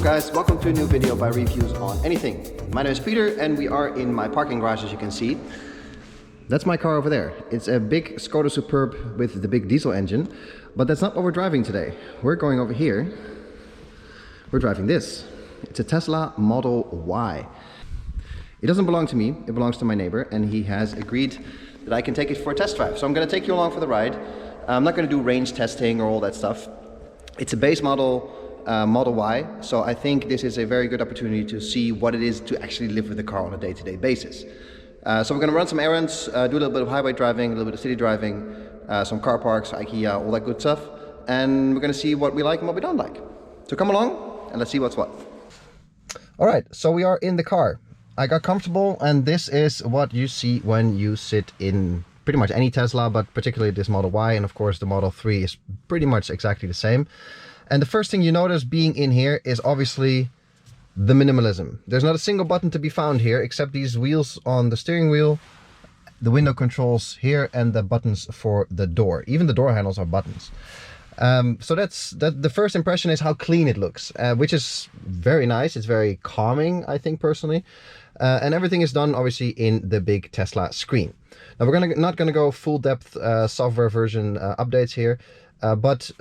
guys, welcome to a new video by Reviews on Anything. My name is Peter and we are in my parking garage, as you can see. That's my car over there. It's a big Skoda Superb with the big diesel engine, but that's not what we're driving today. We're going over here. We're driving this. It's a Tesla Model Y. It doesn't belong to me, it belongs to my neighbor, and he has agreed that I can take it for a test drive. So I'm going to take you along for the ride. I'm not going to do range testing or all that stuff. It's a base model Model Y, so I think this is a very good opportunity to see what it is to actually live with the car on a day-to-day basis. So we're going to run some errands, do a little bit of highway driving, a little bit of city driving, some car parks, IKEA, all that good stuff, and we're going to see what we like and what we don't like. So come along and let's see what's what. Alright, so we are in the car. I got comfortable, and this is what you see when you sit in pretty much any Tesla, but particularly this Model Y, and of course the Model 3 is pretty much exactly the same. And the first thing you notice being in here is obviously the minimalism. There's not a single button to be found here except these wheels on the steering wheel, the window controls here, and the buttons for the door. Even the door handles are buttons. So the first impression is how clean it looks, which is very nice. It's very calming, I think, personally. And everything is done obviously in the big Tesla screen. Now we're not gonna go full depth software version updates here. But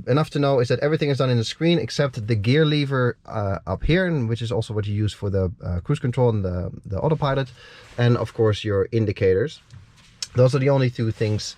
enough to know is that everything is done in the screen except the gear lever up here, which is also what you use for the cruise control and the autopilot, and of course your indicators. Those are the only two things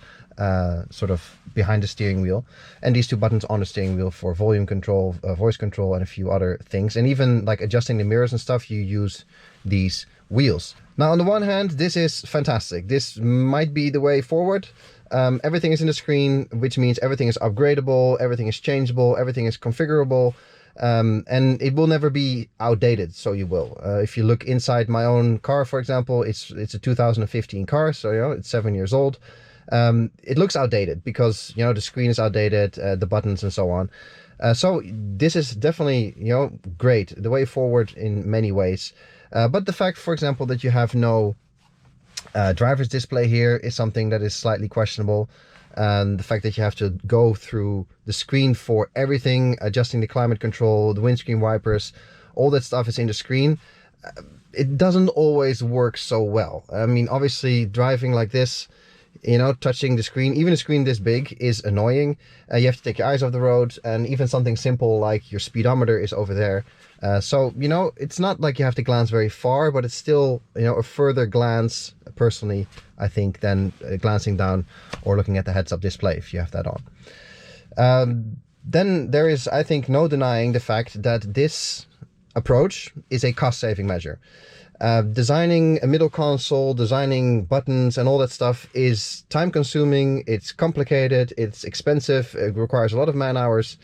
sort of behind the steering wheel, and these two buttons on the steering wheel for volume control, voice control, and a few other things. And even like adjusting the mirrors and stuff, you use these wheels. Now on the one hand, this is fantastic. This might be the way forward. Everything is in the screen, which means everything is upgradable, everything is changeable, everything is configurable, and it will never be outdated, so you will. If you look inside my own car, for example, it's a 2015 car, so you know, it's 7 years old. It looks outdated because, you know, the screen is outdated, the buttons and so on. So this is definitely, you know, great, the way forward in many ways. But the fact, for example, that you have no driver's display here is something that is slightly questionable. The fact that you have to go through the screen for everything, adjusting the climate control, the windscreen wipers, all that stuff is in the screen. It doesn't always work so well. I mean, obviously driving like this, you know, touching the screen, even a screen this big, is annoying. You have to take your eyes off the road, and even something simple like your speedometer is over there. So, you know, it's not like you have to glance very far, but it's still, you know, a further glance, personally, I think, than glancing down or looking at the heads-up display if you have that on. Then there is, I think, no denying the fact that this approach is a cost-saving measure. Designing a middle console, designing buttons and all that stuff is time consuming, it's complicated, it's expensive, it requires a lot of man hours.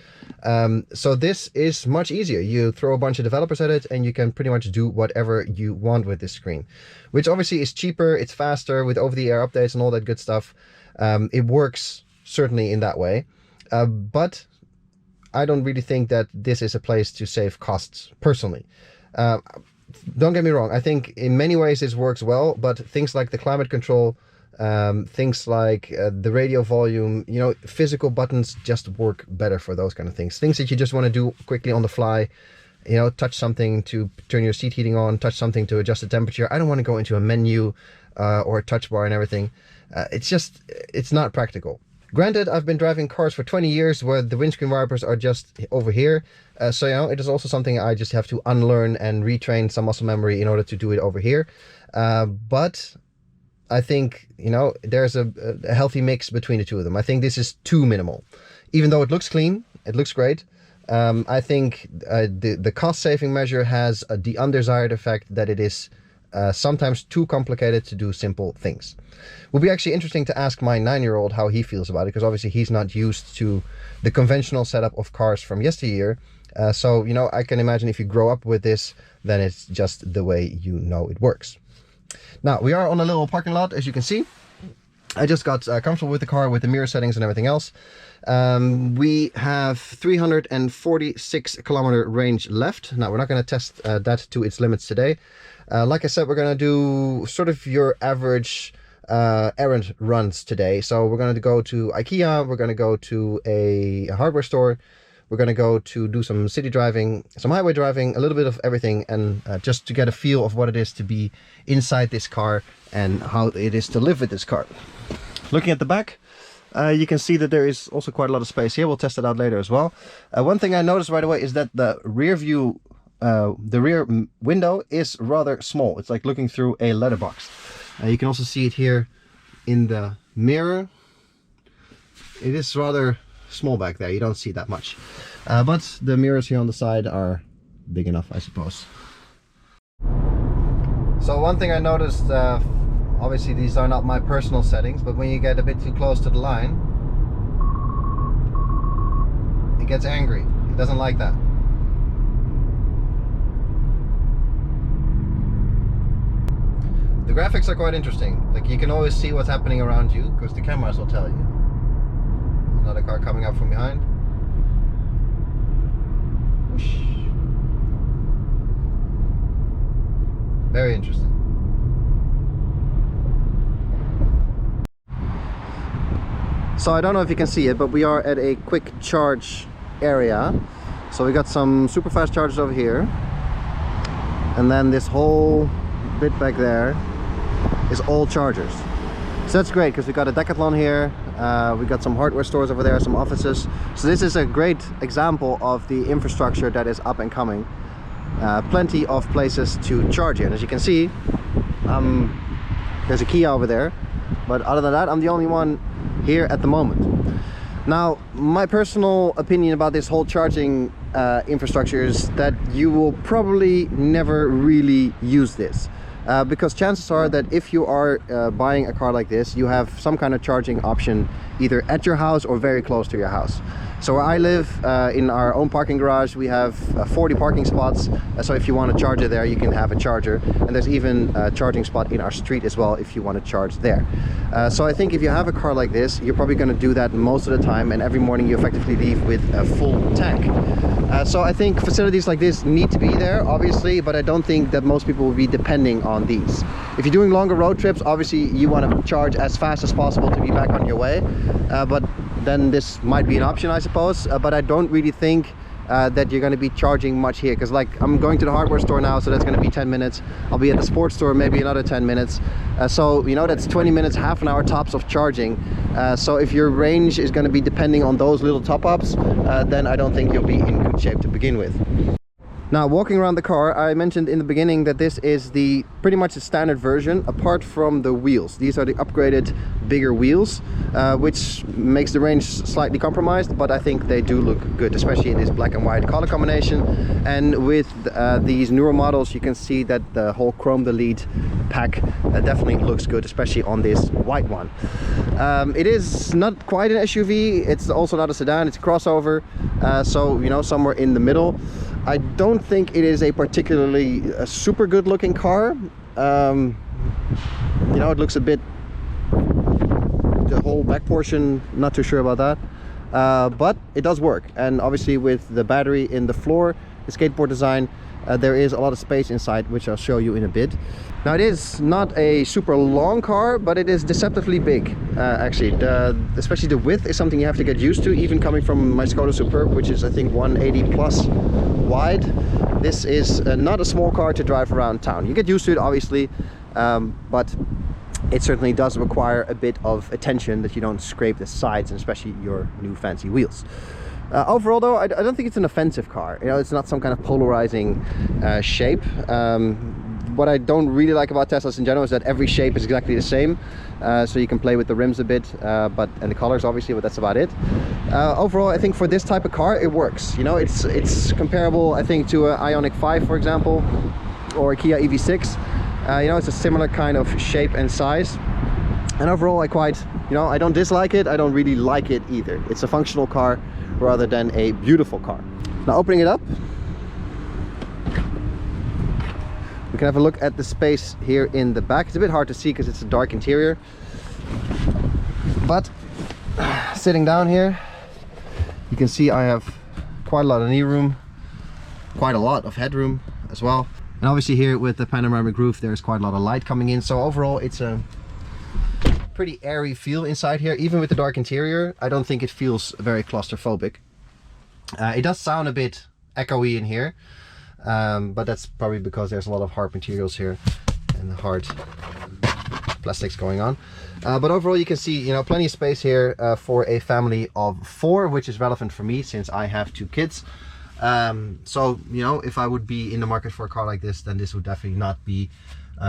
So this is much easier. You throw a bunch of developers at it and you can pretty much do whatever you want with this screen, which obviously is cheaper, it's faster with over-the-air updates and all that good stuff. It works certainly in that way, but I don't really think that this is a place to save costs personally. Don't get me wrong, I think in many ways this works well, but things like the climate control, things like the radio volume, you know, physical buttons just work better for those kind of things. Things that you just want to do quickly on the fly, you know, touch something to turn your seat heating on, touch something to adjust the temperature. I don't want to go into a menu or a touch bar and everything. It's not practical. Granted, I've been driving cars for 20 years where the windscreen wipers are just over here. So, you know, it is also something I just have to unlearn and retrain some muscle memory in order to do it over here. But I think, you know, there's a healthy mix between the two of them. I think this is too minimal. Even though it looks clean, it looks great. I think the cost-saving measure has the undesired effect that it is sometimes too complicated to do simple things. Will be actually interesting to ask my 9-year-old how he feels about it, because obviously he's not used to the conventional setup of cars from yesteryear. So, you know, I can imagine if you grow up with this, then it's just the way you know it works. Now, we are on a little parking lot, as you can see. I just got comfortable with the car, with the mirror settings and everything else. We have 346 kilometer range left. Now, we're not going to test that to its limits today. Like I said, we're going to do sort of your average errand runs today. So we're going to go to IKEA, we're going to go to a hardware store, We're going to go to do some city driving, some highway driving, a little bit of everything, and just to get a feel of what it is to be inside this car and how it is to live with this car. Looking at the back, you can see that there is also quite a lot of space here. We'll test it out later as well. One thing I noticed right away is that the rear view, the rear window is rather small. It's like looking through a letterbox. You can also see it here in the mirror. It is rather small back there. You don't see that much. But the mirrors here on the side are big enough, I suppose. So one thing I noticed, obviously these are not my personal settings, but when you get a bit too close to the line, it gets angry. It doesn't like that. The graphics are quite interesting. Like, you can always see what's happening around you because the cameras will tell you. Another car coming up from behind. Whoosh. Very interesting. So I don't know if you can see it, but we are at a quick charge area. So we got some super fast chargers over here, and then this whole bit back there is all chargers. So that's great because we got a Decathlon here, we got some hardware stores over there, some offices. So this is a great example of the infrastructure that is up and coming. Plenty of places to charge in. As you can see, there's a IKEA over there, but other than that, I'm the only one here at the moment. Now, my personal opinion about this whole charging infrastructure is that you will probably never really use this. Because chances are that if you are buying a car like this, you have some kind of charging option either at your house or very close to your house. So where I live, in our own parking garage, we have 40 parking spots. So if you want to charge it there, you can have a charger. And there's even a charging spot in our street as well if you want to charge there. So I think if you have a car like this, you're probably going to do that most of the time, and every morning you effectively leave with a full tank. So I think facilities like this need to be there, obviously, but I don't think that most people will be depending on these. If you're doing longer road trips, obviously you want to charge as fast as possible to be back on your way, but then this might be an option, I suppose. But I don't really think that you're going to be charging much here, because like I'm going to the hardware store now, so that's going to be 10 minutes. I'll be at the sports store, maybe another 10 minutes. So you know, that's 20 minutes, half an hour tops of charging. So if your range is going to be depending on those little top-ups, then I don't think you'll be in good shape to begin with. Now, walking around the car, I mentioned in the beginning that this is pretty much the standard version, apart from the wheels. These are the upgraded bigger wheels, which makes the range slightly compromised, but I think they do look good, especially in this black and white color combination. And with these newer models, you can see that the whole chrome delete pack definitely looks good, especially on this white one. It is not quite an SUV, it's also not a sedan, it's a crossover, so you know, somewhere in the middle. I don't think it is a particularly super good looking car. You know, it looks a bit, the whole back portion, not too sure about that, but it does work. And obviously with the battery in the floor, the skateboard design, there is a lot of space inside, which I'll show you in a bit. Now, it is not a super long car, but it is deceptively big, actually. Especially the width is something you have to get used to, even coming from my Skoda Superb, which is I think 180 plus wide. This is not a small car to drive around town. You get used to it, obviously, but it certainly does require a bit of attention that you don't scrape the sides, and especially your new fancy wheels. Overall though, I don't think it's an offensive car. You know, it's not some kind of polarizing shape. What I don't really like about Teslas in general is that every shape is exactly the same. So you can play with the rims a bit, and the colors obviously, but that's about it. Overall, I think for this type of car, it works. You know, it's comparable, I think, to an Ioniq 5, for example, or a Kia EV6. You know, it's a similar kind of shape and size. And overall, I don't dislike it, I don't really like it either. It's a functional car rather than a beautiful car. Now, opening it up, we can have a look at the space here in the back. It's a bit hard to see because it's a dark interior, but sitting down here, you can see I have quite a lot of knee room, quite a lot of headroom as well. And obviously here with the panoramic roof, there's quite a lot of light coming in. So overall, it's a pretty airy feel inside here. Even with the dark interior, I don't think it feels very claustrophobic. It does sound a bit echoey in here, but that's probably because there's a lot of hard materials here and hard plastics going on. But overall you can see, you know, plenty of space here for a family of 4, which is relevant for me since I have 2 kids. So, you know, if I would be in the market for a car like this, then this would definitely not be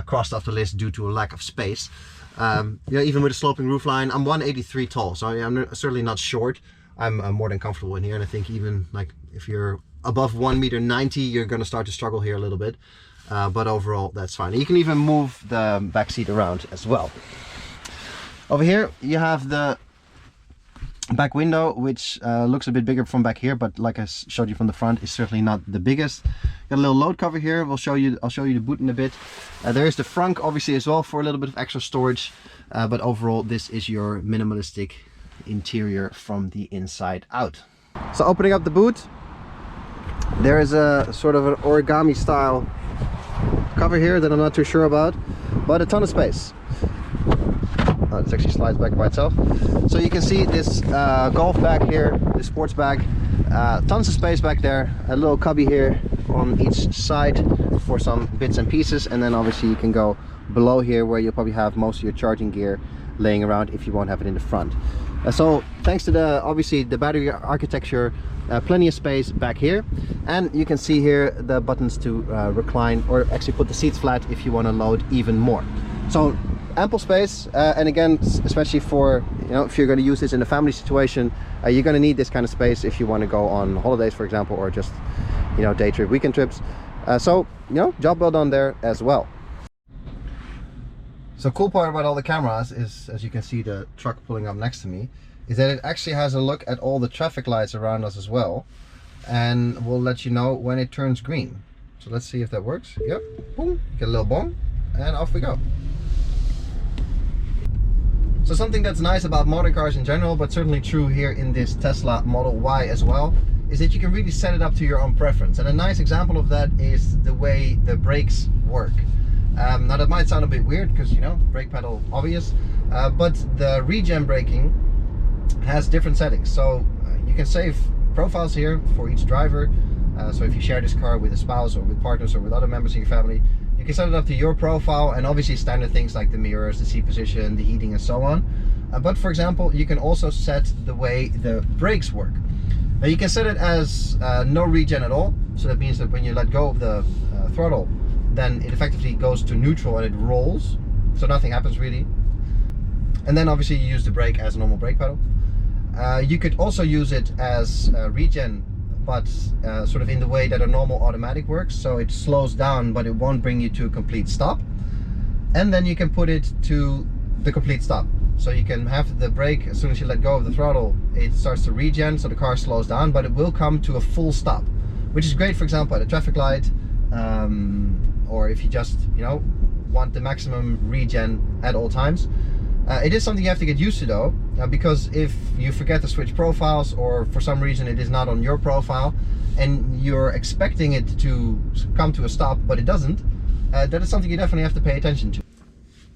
crossed off the list due to a lack of space. You know, even with a sloping roofline, I'm 183 tall, so I'm certainly not short. I'm more than comfortable in here, and I think even like if you're above 1.90 m, you're going to start to struggle here a little bit. But overall, that's fine. You can even move the back seat around as well. Over here, you have the back window, which looks a bit bigger from back here, but like I showed you from the front, is certainly not the biggest. Got a little load cover here. I'll show you the boot in a bit. There is the frunk obviously as well for a little bit of extra storage, but overall this is your minimalistic interior from the inside out. So opening up the boot, there is a sort of an origami style cover here that I'm not too sure about, but a ton of space. It actually slides back by itself. So you can see this golf bag here, this sports bag, tons of space back there, a little cubby here on each side for some bits and pieces, and then obviously you can go below here where you'll probably have most of your charging gear laying around if you won't have it in the front. So thanks to the obviously the battery architecture, plenty of space back here, and you can see here the buttons to recline or actually put the seats flat if you want to load even more. So ample space, and again, especially for, you know, if you're going to use this in a family situation, you're going to need this kind of space if you want to go on holidays, for example, or just, you know, day trip, weekend trips. So, you know, job well done there as well. So cool part about all the cameras is, as you can see the truck pulling up next to me, is that it actually has a look at all the traffic lights around us as well, and will let you know when it turns green. So let's see if that works. Yep, boom, get a little bong, and off we go. So something that's nice about modern cars in general, but certainly true here in this Tesla Model Y as well, is that you can really set it up to your own preference. And a nice example of that is the way the brakes work. Now that might sound a bit weird because, you know, brake pedal obvious, but the regen braking has different settings. So you can save profiles here for each driver. So if you share this car with a spouse or with partners or with other members of your family, you can set it up to your profile, and obviously standard things like the mirrors, the seat position, the heating and so on. But for example, you can also set the way the brakes work. Now you can set it as no regen at all. So that means that when you let go of the throttle, then it effectively goes to neutral and it rolls. So nothing happens really. And then obviously you use the brake as a normal brake pedal. You could also use it as regen, but sort of in the way that a normal automatic works. So it slows down, but it won't bring you to a complete stop. And then you can put it to the complete stop. So you can have the brake, as soon as you let go of the throttle, it starts to regen, so the car slows down, but it will come to a full stop, which is great, for example, at a traffic light, or if you just, you know, want the maximum regen at all times. It is something you have to get used to though, because if you forget to switch profiles, or for some reason it is not on your profile and you're expecting it to come to a stop but it doesn't, that is something you definitely have to pay attention to.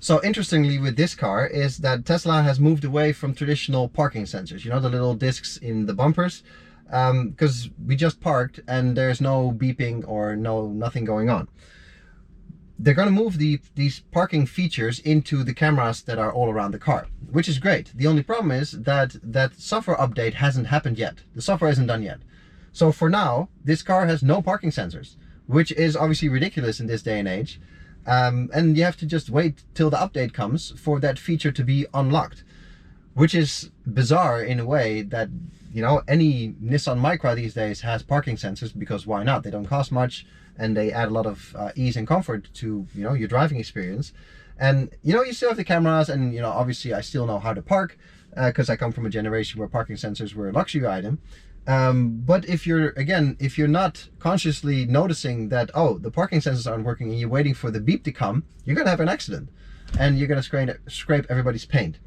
So interestingly with this car is that Tesla has moved away from traditional parking sensors, you know, the little discs in the bumpers, because we just parked and there's no beeping or nothing going on. They're going to move these parking features into the cameras that are all around the car, which is great. The only problem is that that software update hasn't happened yet. The software isn't done yet. So for now, this car has no parking sensors, which is obviously ridiculous in this day and age. And you have to just wait till the update comes for that feature to be unlocked, which is bizarre in a way that, you know, any Nissan Micra these days has parking sensors, because why not? They don't cost much and they add a lot of ease and comfort to, you know, your driving experience. And, you know, you still have the cameras, and, you know, obviously I still know how to park because I come from a generation where parking sensors were a luxury item. But if you're not consciously noticing that, oh, the parking sensors aren't working, and you're waiting for the beep to come, you're gonna have an accident and you're gonna scrape everybody's paint.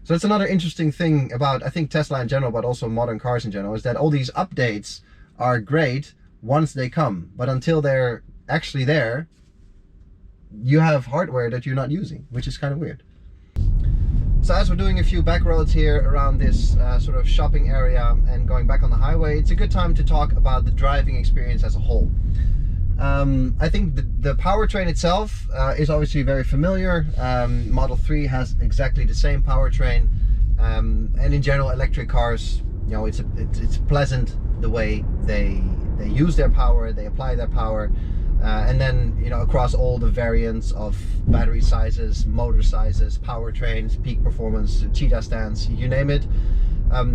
So that's another interesting thing about, I think, Tesla in general, but also modern cars in general, is that all these updates are great once they come, but until they're actually there, you have hardware that you're not using, which is kind of weird. So as we're doing a few back roads here around this sort of shopping area and going back on the highway, it's a good time to talk about the driving experience as a whole. I think the powertrain itself is obviously very familiar. Model 3 has exactly the same powertrain, and in general electric cars, you know, it's pleasant the way they use their power, they apply their power, and then, you know, across all the variants of battery sizes, motor sizes, powertrains, peak performance, cheetah stance, you name it.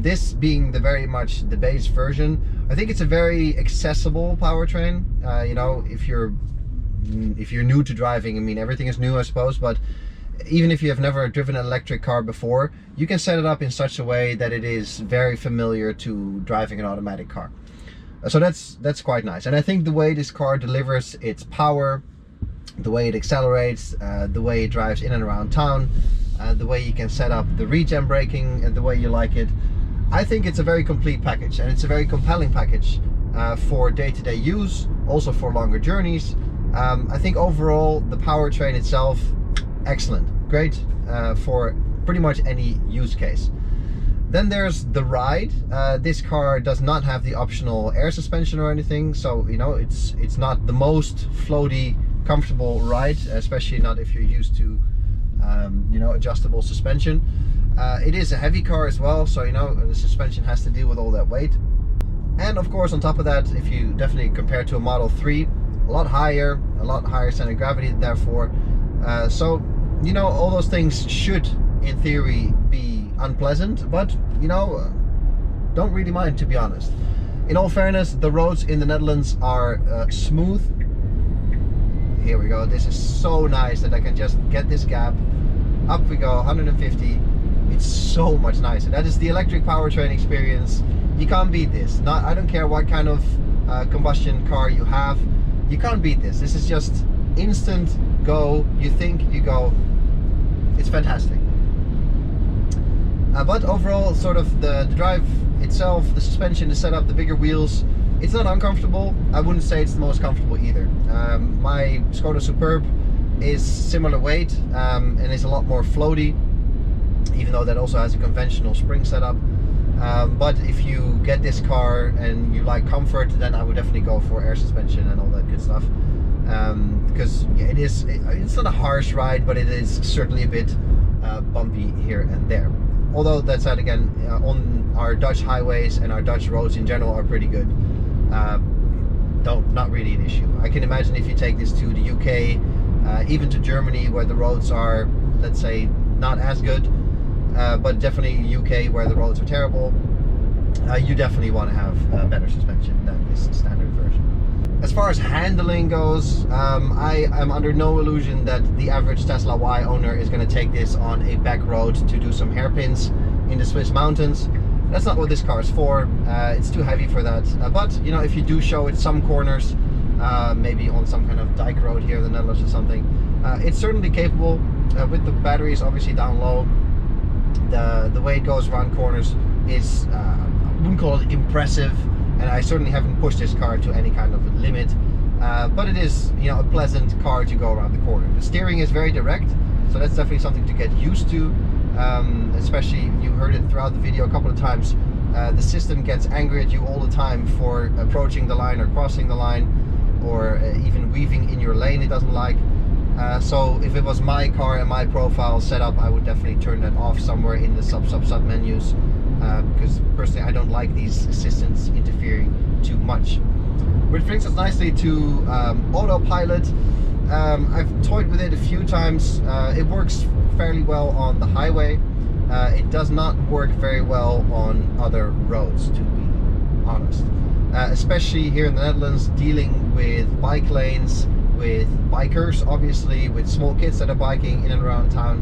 This being the very much the base version, I think it's a very accessible powertrain. You know, if you're new to driving, I mean, everything is new, I suppose, but even if you have never driven an electric car before, you can set it up in such a way that it is very familiar to driving an automatic car. So that's quite nice. And I think the way this car delivers its power, the way it accelerates, the way it drives in and around town, the way you can set up the regen braking and the way you like it, I think it's a very complete package, and it's a very compelling package for day-to-day use, also for longer journeys. I think overall the powertrain itself, excellent, great for pretty much any use case. Then there's the ride. This car does not have the optional air suspension or anything, so you know, it's not the most floaty, comfortable ride, especially not if you're used to you know, adjustable suspension. It is a heavy car as well, so you know, the suspension has to deal with all that weight. And of course, on top of that, if you definitely compare to a Model 3, a lot higher center of gravity, therefore. So, you know, all those things should, in theory, be unpleasant, but, you know, don't really mind, to be honest. In all fairness, the roads in the Netherlands are smooth. Here we go. This is so nice that I can just get this gap. Up we go, 150. It's so much nicer. That is the electric powertrain experience. You can't beat this. I don't care what kind of combustion car you have. You can't beat this. This is just instant go. You think, you go. It's fantastic. But overall, sort of the drive itself, the suspension, the setup, the bigger wheels, it's not uncomfortable. I wouldn't say it's the most comfortable either. My Skoda Superb is similar weight and is a lot more floaty, even though that also has a conventional spring setup. But if you get this car and you like comfort, then I would definitely go for air suspension and all that good stuff. Because yeah, it's not a harsh ride, but it is certainly a bit bumpy here and there. Although that said, again, on our Dutch highways and our Dutch roads in general are pretty good. Not really an issue. I can imagine if you take this to the UK, even to Germany, where the roads are, let's say, not as good, but definitely UK where the roads are terrible, you definitely want to have better suspension than this standard version. As far as handling goes, I am under no illusion that the average Tesla Y owner is going to take this on a back road to do some hairpins in the Swiss mountains. That's not what this car is for. It's too heavy for that. But you know, if you do show it some corners, maybe on some kind of dike road here in the Netherlands or something, it's certainly capable. With the batteries obviously down low, the way it goes around corners is, I wouldn't call it impressive, and I certainly haven't pushed this car to any kind of limit. But it is, you know, a pleasant car to go around the corner. The steering is very direct, so that's definitely something to get used to. Especially, you heard it throughout the video a couple of times, the system gets angry at you all the time for approaching the line or crossing the line, or even weaving in your lane it doesn't like. So if it was my car and my profile setup, I would definitely turn that off somewhere in the sub menus, because personally I don't like these assistants interfering too much. Which brings us nicely to autopilot. I've toyed with it a few times. It works fairly well on the highway. It does not work very well on other roads, to be honest. Especially here in the Netherlands, dealing with bike lanes, with bikers, obviously, with small kids that are biking in and around town.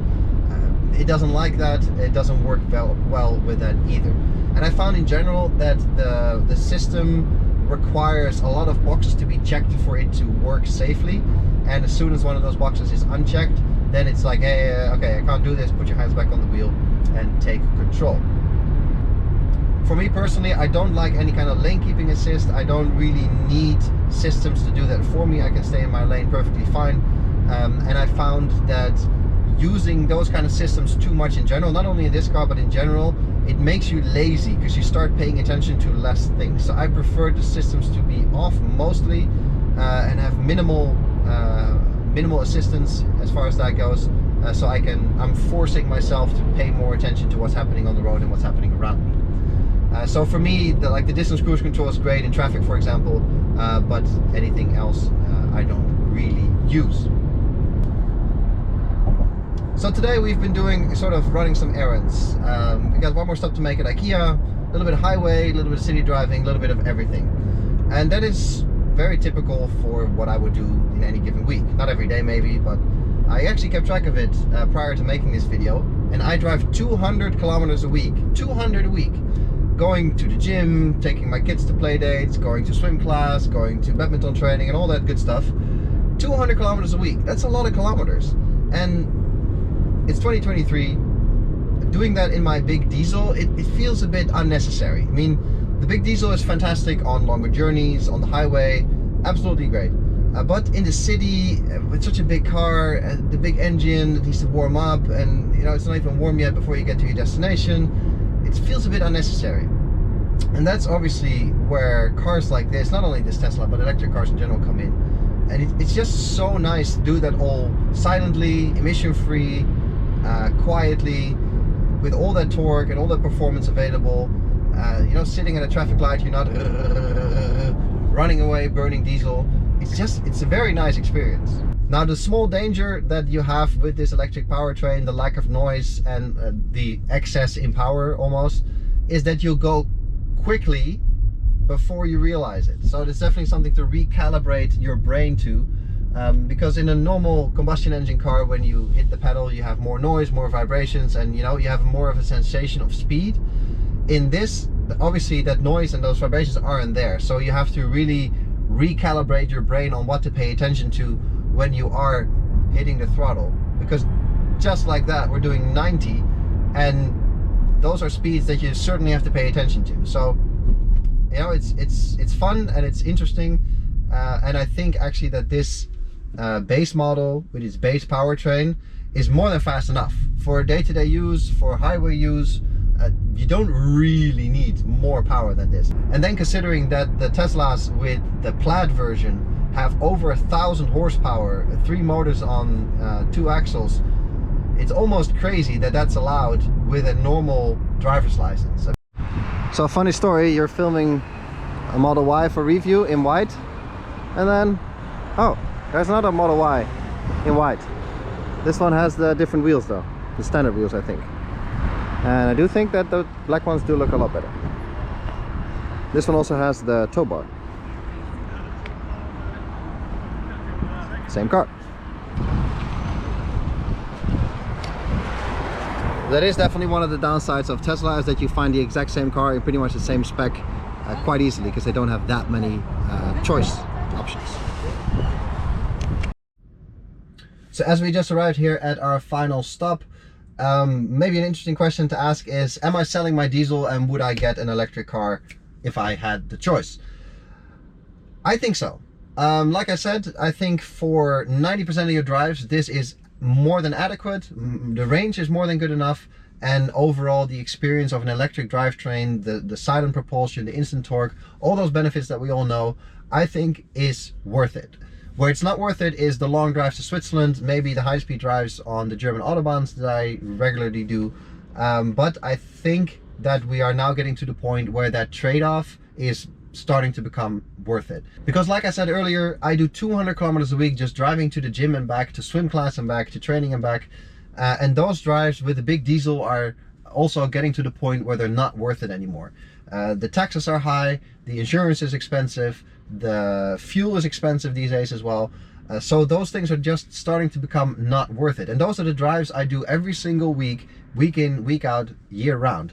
It doesn't like that. It doesn't work well with that either. And I found in general that the system requires a lot of boxes to be checked for it to work safely, and as soon as one of those boxes is unchecked, then it's like, hey, okay, I can't do this, put your hands back on the wheel and take control. For me personally, I don't like any kind of lane keeping assist. I don't really need systems to do that for me. I can stay in my lane perfectly fine. And I found that using those kind of systems too much in general, not only in this car but in general, it makes you lazy because you start paying attention to less things. So I prefer the systems to be off mostly and have minimal assistance as far as that goes, so I'm forcing myself to pay more attention to what's happening on the road and what's happening around me. So for me, the distance cruise control is great in traffic, for example, but anything else I don't really use. So today we've been running some errands. We got one more stop to make at IKEA, a little bit of highway, a little bit of city driving, a little bit of everything. And that is very typical for what I would do in any given week. Not every day maybe, but I actually kept track of it prior to making this video. And I drive 200 kilometers a week, 200 a week. Going to the gym, taking my kids to play dates, going to swim class, going to badminton training and all that good stuff. 200 kilometers a week, that's a lot of kilometers. And it's 2023, doing that in my big diesel, it feels a bit unnecessary. I mean, the big diesel is fantastic on longer journeys, on the highway, absolutely great. But in the city, with such a big car, the big engine that needs to warm up, and it's not even warm yet before you get to your destination, it feels a bit unnecessary. And that's obviously where cars like this, not only this Tesla, but electric cars in general, come in. And it's just so nice to do that all silently, emission-free, quietly, with all that torque and all that performance available. Sitting at a traffic light, you're not running away, burning diesel. It's a very nice experience. Now, the small danger that you have with this electric powertrain, the lack of noise and the excess in power almost, is that you'll go quickly before you realize it. So it's definitely something to recalibrate your brain to. Because in a normal combustion engine car, when you hit the pedal, you have more noise, more vibrations, and you have more of a sensation of speed. In this, obviously that noise and those vibrations aren't there, so you have to really recalibrate your brain on what to pay attention to when you are hitting the throttle. Because just like that, we're doing 90, and those are speeds that you certainly have to pay attention to. So it's fun and it's interesting, and I think actually that this base model with its base powertrain is more than fast enough for day-to-day use, for highway use. You don't really need more power than this. And then considering that the Teslas with the Plaid version have over 1,000 horsepower, 3 motors on 2 axles, it's almost crazy that that's allowed with a normal driver's license. So, funny story, you're filming a Model Y for review in white, and then, oh, there's another Model Y in white. This one has the different wheels though, the standard wheels, I think. And I do think that the black ones do look a lot better. This one also has the tow bar. Same car. That is definitely one of the downsides of Tesla, is that you find the exact same car in pretty much the same spec quite easily, because they don't have that many choice options. So as we just arrived here at our final stop, maybe an interesting question to ask is, am I selling my diesel and would I get an electric car if I had the choice? I think so. Like I said, I think for 90% of your drives, this is more than adequate. The range is more than good enough. And overall, the experience of an electric drivetrain, the silent propulsion, the instant torque, all those benefits that we all know, I think is worth it. Where it's not worth it is the long drives to Switzerland, maybe the high-speed drives on the German autobahns that I regularly do. But I think that we are now getting to the point where that trade-off is starting to become worth it. Because like I said earlier, I do 200 kilometers a week just driving to the gym and back, to swim class and back, to training and back. And those drives with the big diesel are also getting to the point where they're not worth it anymore. The taxes are high, the insurance is expensive, the fuel is expensive these days as well. So those things are just starting to become not worth it. And those are the drives I do every single week, week in, week out, year round.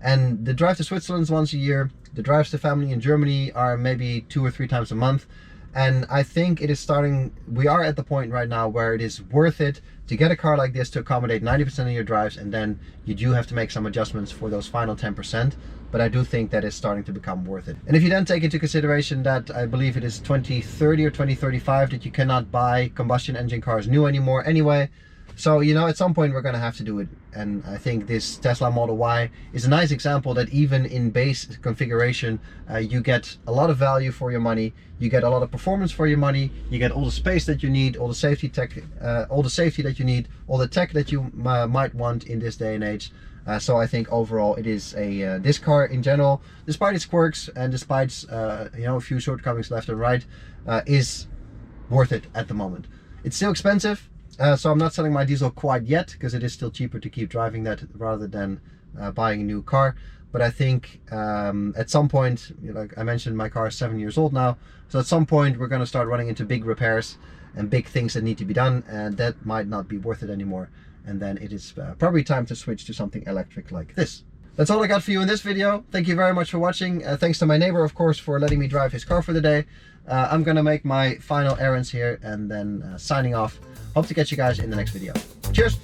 And the drive to Switzerland is once a year. The drives to family in Germany are maybe 2 or 3 times a month. And I think it is starting, we are at the point right now where it is worth it to get a car like this to accommodate 90% of your drives, and then you do have to make some adjustments for those final 10%. But I do think that it's starting to become worth it. And if you then take into consideration that I believe it is 2030 or 2035 that you cannot buy combustion engine cars new anymore anyway, So, you know, at some point we're going to have to do it. And I think this Tesla Model Y is a nice example that even in base configuration, you get a lot of value for your money. You get a lot of performance for your money. You get all the space that you need, all the safety tech, all the safety that you need, all the tech that you might want in this day and age. So I think overall it is this car in general, despite its quirks and despite you know, a few shortcomings left and right, is worth it at the moment. It's still expensive. So I'm not selling my diesel quite yet, because it is still cheaper to keep driving that rather than buying a new car. But I think at some point, you know, like I mentioned, my car is 7 years old now. So at some point we're going to start running into big repairs and big things that need to be done, and that might not be worth it anymore. And then it is probably time to switch to something electric like this. That's all I got for you in this video. Thank you very much for watching. Thanks to my neighbor, of course, for letting me drive his car for the day. I'm gonna make my final errands here and then signing off. Hope to catch you guys in the next video. Cheers!